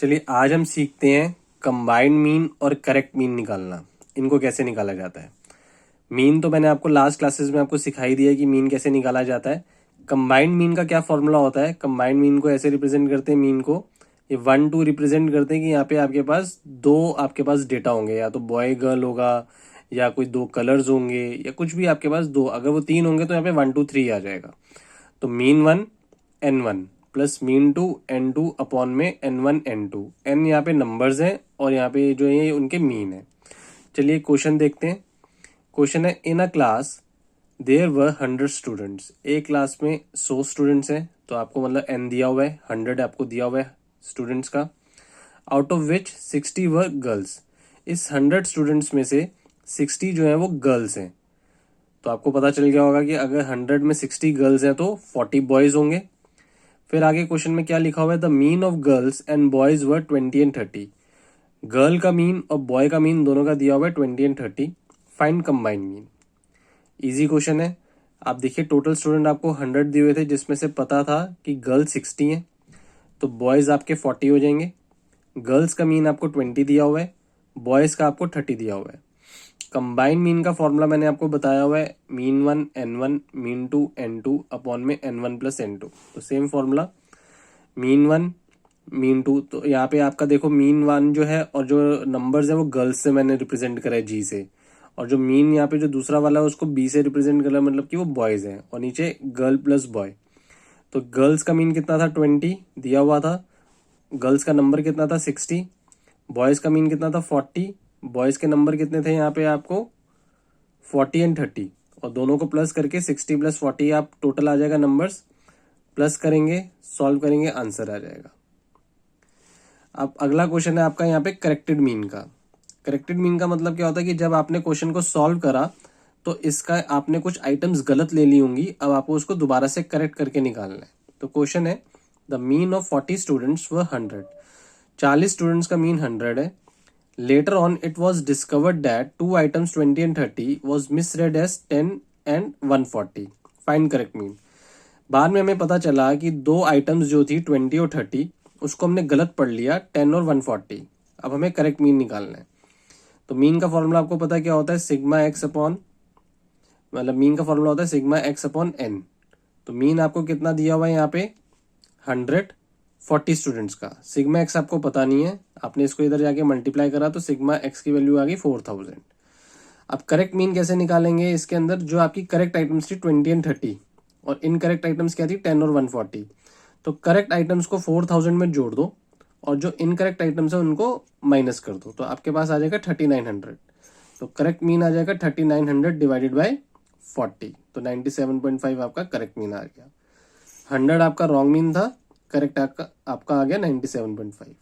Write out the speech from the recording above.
चलिए आज हम सीखते हैं कंबाइंड मीन और करेक्ट मीन निकालना। इनको कैसे निकाला जाता है। मीन तो मैंने आपको लास्ट क्लासेस में आपको सिखाई दिया है कि मीन कैसे निकाला जाता है। कंबाइंड मीन का क्या फॉर्मूला होता है। कंबाइंड मीन को ऐसे रिप्रेजेंट करते हैं, मीन को ये 1 2 रिप्रेजेंट करते हैं कि यहाँ पे आपके पास दो आपके पास डेटा होंगे, या तो बॉय गर्ल होगा या कोई दो कलर्स होंगे या कुछ भी आपके पास दो। अगर वो तीन होंगे तो यहाँ पे 1 2 3 आ जाएगा। तो mean 1 N1 plus mean 2 N2 upon में N1 N2। N यहाँ पे नंबर्स हैं और यहाँ पे जो है उनके मीन है। चलिए क्वेश्चन देखते हैं। क्वेश्चन है in a class there were 100 students. एक क्लास में 100 स्टूडेंट्स हैं, तो आपको मतलब N दिया हुआ है, 100 आपको दिया हुआ है स्टूडेंट्स का। Out of which 60 were girls. इस 100 स्टूडेंट्स में से 60 जो है वो गर्ल्स हैं। तो आपको पता चल गया होगा कि अगर 100 में 60 गर्ल्स हैं तो 40 बॉयज होंगे। फिर आगे क्वेश्चन में क्या लिखा हुआ है, the mean of girls and boys were 20 and 30। Girl का मीन और बॉय का मीन दोनों का दिया हुआ है 20 and 30। Find combined mean. Easy question है। आप देखिए टोटल स्टूडेंट आपको 100 दिए हुए थे, जिसमें से पता था कि गर्ल्स 60 हैं, तो बॉयज आपके 40 हो जाएंगे। गर्ल्स का मीन आपको 20 दिया हुआ है, बॉयज का आपको 30 दिया हुआ है। कंबाइंड मीन का फॉर्मूला मैंने आपको बताया हुआ है, mean 1 N1 mean 2 N2 upon में N1 प्लस N2। तो सेम फॉर्मूला मीन 1 मीन 2। तो यहाँ पे आपका देखो मीन 1 जो है और जो नंबर्स है वो गर्ल्स से मैंने रिप्रेजेंट करा है G से, और जो मीन यहाँ पे जो दूसरा वाला है उसको B से रिप्रेजेंट करा, मतलब कि वो बॉयज हैं, और नीचे गर्ल प्लस बॉय। तो गर्ल्स का मीन कितना था 20 दिया हुआ था, गर्ल्स का नंबर कितना था 60, बॉयज का मीन कितना था 40, बॉयज के नंबर कितने थे यहाँ पे आपको 40 एंड 30, और दोनों को प्लस करके 60 प्लस 40 आप टोटल आ जाएगा नंबर्स, प्लस करेंगे सॉल्व करेंगे आंसर आ जाएगा। अब अगला क्वेश्चन है आपका यहाँ पे करेक्टेड मीन का। करेक्टेड मीन का मतलब क्या होता है कि जब आपने क्वेश्चन को सॉल्व करा तो इसका आपने कुछ आइटम्स गलत ले ली होंगी, अब आपको उसको दोबारा से करेक्ट करके निकालना है। तो क्वेश्चन है the mean of 40 students were 100। 40 students का मीन 100 है। Later on, it was discovered that two items 20 and 30 was misread as 10 and 140. Find correct mean. बाद में हमें पता चला कि दो आइटम्स जो थी 20 और 30 उसको हमने गलत पढ़ लिया 10 और 140। अब हमें करेक्ट मीन निकालना है। तो मीन का फॉर्मूला आपको पता है क्या होता है, सिग्मा एक्स अपॉन, मतलब मीन का फॉर्मूला होता है सिग्मा एक्स अपॉन एन। तो मीन आपको कितना दिया हुआ है यहाँ पे 140 स्टूडेंट्स का। सिग्मा एक्स आपको पता नहीं है, आपने इसको इधर जाके मल्टीप्लाई करा तो सिग्मा एक्स की वैल्यू आ गई 4000। अब करेक्ट मीन कैसे निकालेंगे, इसके अंदर जो आपकी करेक्ट आइटम्स थी 20 एंड 30 और इनकरेक्ट आइटम्स क्या थी 10 और 140। तो करेक्ट आइटम्स को 4000 में जोड़ दो और जो इनकरेक्ट आइटम्स है उनको माइनस कर दो, तो आपके पास आ जाएगा 3900। तो करेक्ट मीन आ जाएगा 3900 डिवाइडेड बाई 40। तो 97.5 आपका करेक्ट मीन आ गया। 100 आपका रॉन्ग मीन था, करेक्ट आपका आ गया 97.5।